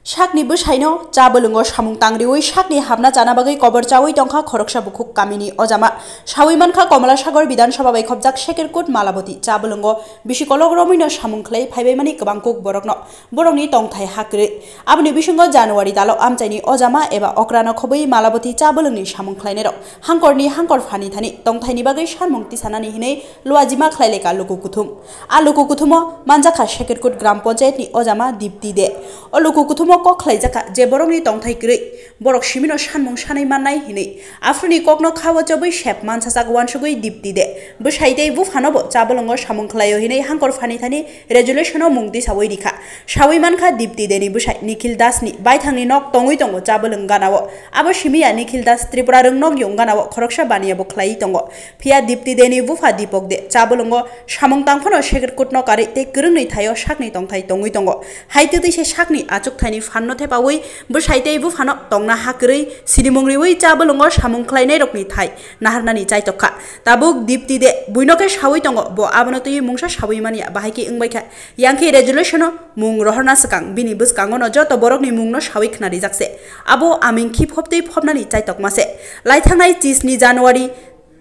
Sakni busaino jabulungo samung tangriwi sakni habna jana bagai kobor chawi tongkha khoroksa bukuk kamini ojama sawimankha Komala Sagor Bidhan Sabha bai khobjak Shekerkut Malaboti jabulungo bisikolog romino samung khlai phaibaimani kwbangkuk borokno borokni tongthai hakri aboni bisingo January dalo amchaini ojama eba okrano khobui Malaboti jabulungni samung khlainero hangkorni hangkor phani thani tongthaini bagai sanmung tisanani hinai luajima khlaileka luku kuthum a luku kuthumo manjakha Shekerkut gram panchayat ni ojama dipti de o luku kuthumo ko khlaijaka je borokni tongthai krei borok simino sanmung sanai mannai hinai afruni kokno khawa chabai shep mansachak wansugui dipti de bwsaidei bufanobo jabulungo samung khlaio hinai hangkor phani thani resolutiono mungti sawai rikha sawai mankha dipti deni bwsai Nikhil Das ni baithangni nok tongui tongo jabulung ganao abo simia Nikhil Das Tripura rung nok yung ganao khoroksa baniabo khlai tongo phia dipti deni bufa dipok de jabulungo samung tangphono Shekerkut no kare te krungnui thaio sakni tongthai tongui tongo haitei se sakni achuk thaini fanno thepawi bwsaidei bufano tongna hakrei sirimungriwi jabulungo samung khlainai rokni thai naharnani chaitokha tabuk dipti de buinoke sawi tongo bo abonotui mungsa sawi mania bahaiki ingbaikha yangki resolutiono mung rohorna sakang bini buskangono joto borokni mungno sawi khnari jakse abo aming khip hoptei phopnani chaitokmase laithangnai 30 January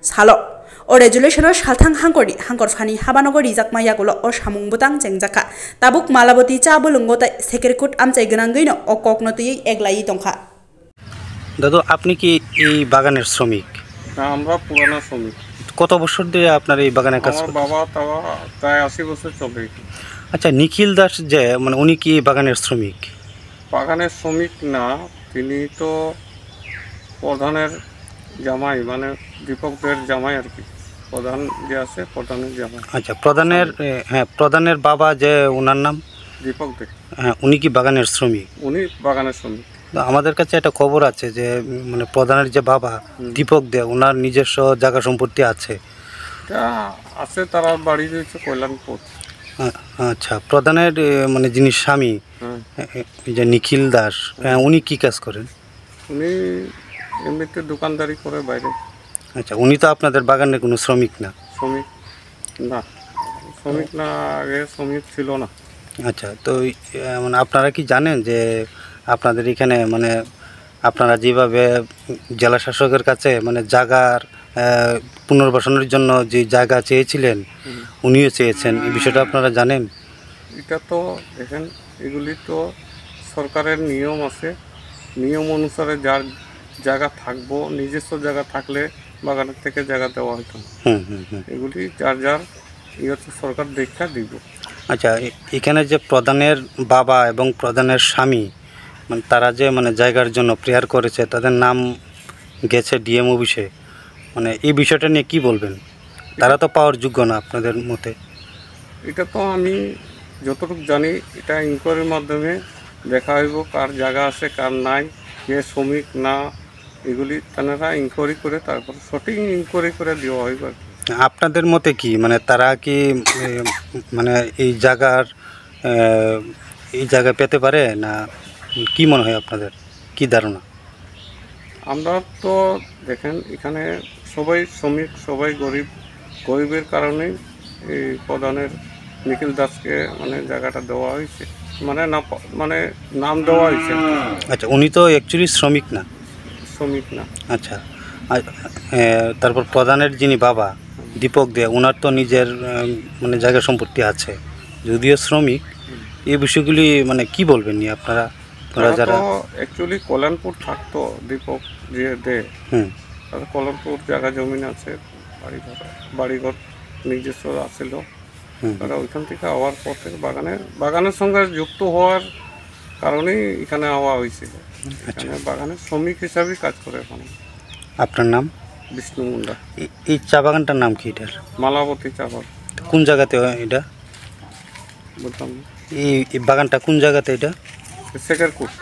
salo o resolutiono salthang hangkor phani habanogor rijakma yagulo o samung butang jengjaka tabuk Malaboti jabulungo tai Shekerkut amchai granangino o koknotui eglai tongkha দাদু আপনি কি এই বাগানের শ্রমিক? আমরা পুরানো শ্রমিক। কত বছর ধরে আপনার এই বাগানে কাজ আমার করেন? বাবা তাও প্রায় 80 বছর চলে। আচ্ছা, নিখিল দাস যে মানে উনি কি বাগানের শ্রমিক? বাগানের শ্রমিক না, তিনি তো প্রধানের জামাই, মানে দীপকদের জামাই আর কি। প্রধান যে আছে প্রধানের জামাই। আচ্ছা, প্রধানের বাবা যে ওনার নাম দীপক দে। হ্যাঁ, উনি কি বাগানের শ্রমিক? উনি বাগানের শ্রমিক। আমাদের কাছে একটা খবর আছে যে মানে প্রধানের যে বাবা দীপক দে ওনার নিজস্ব জায়গা সম্পত্তি আছে। আছে, তারা বাড়ি রয়েছে কল্যাণপুর। আচ্ছা, প্রধানের মানে যিনি স্বামী যে নিখিল দাস উনি কি কাজ করেন? উনি এমনিতে দোকানদারি করে বাইরে। আচ্ছা, উনি তো আপনাদের বাগানের কোনো শ্রমিক না? শ্রমিক না, শ্রমিক না, আগে শ্রমিক ছিল না। আচ্ছা, তো মানে আপনারা কি জানেন যে আপনাদের এখানে মানে আপনারা যেভাবে জেলা শাসকের কাছে মানে জায়গার পুনর্বাসনের জন্য যে জায়গা চেয়েছিলেন উনিও চেয়েছেন, এই বিষয়টা আপনারা জানেন? এটা তো দেখেন, এগুলি তো সরকারের নিয়ম আছে, নিয়ম অনুসারে যার জায়গা থাকবো, নিজস্ব জায়গা থাকলে বাগানের থেকে জায়গা দেওয়া হতো। এগুলি যার যার সরকার দেখা দিব। আচ্ছা, এখানে যে প্রধানের বাবা এবং প্রধানের স্বামী মানে তারা যে মানে জায়গার জন্য প্রেয়ার করেছে, তাদের নাম গেছে ডিএম অফিসে, মানে এই বিষয়টা নিয়ে কি বলবেন? তারা তো পাওয়ার যোগ্য না আপনাদের মতে? এটা তো আমি যতটুকু জানি, এটা ইনকোয়ারির মাধ্যমে দেখা হইব কার জায়গা আছে কার নাই, কে শ্রমিক না, এগুলি তারা ইনকোয়ারি করে তারপর সঠিক ইনকোয়ারি করে দেওয়া হইব। আপনাদের মতে কি মানে তারা কি মানে এই জায়গা পেতে পারে না? কি মনে হয় আপনাদের, কি ধারণা? আমরা তো দেখেন এখানে সবাই শ্রমিক, সবাই গরিবের কারণেই এই প্রধানের নিখিল দাসকে মানে জায়গাটা দেওয়া হয়েছে, মানে নাম দেওয়া হয়েছে। আচ্ছা, উনি তো অ্যাকচুয়ালি শ্রমিক না? শ্রমিক না। আচ্ছা, তারপর প্রধানের যিনি বাবা দীপক দে ওনার তো নিজের মানে জায়গা সম্পত্তি আছে, যদিও শ্রমিক। এই বিষয়গুলি মানে কি বলবেন নি আপনারা? যারা অ্যাকচুয়ালি কল্যাণপুর থাকতো দীপক যে দে, তাদের কল্যাণপুর জায়গা জমিন আছে, বাড়িঘর নিজস্ব আছিল, তারা ওইখান থেকে হওয়ার পর থেকে বাগানের সঙ্গে যুক্ত হওয়ার কারণেই এখানে হওয়া হয়েছিল। এখানে বাগানের শ্রমিক হিসাবে কাজ করে এখন। আপনার নাম? বিষ্ণু মুন্ডা। এই চা বাগানটার নাম কি এটার? মালাবতী চা বাগান। কোন জায়গাতে এটা? বলতাম এই বাগানটা কোন জায়গাতে এটা? Shekerkut।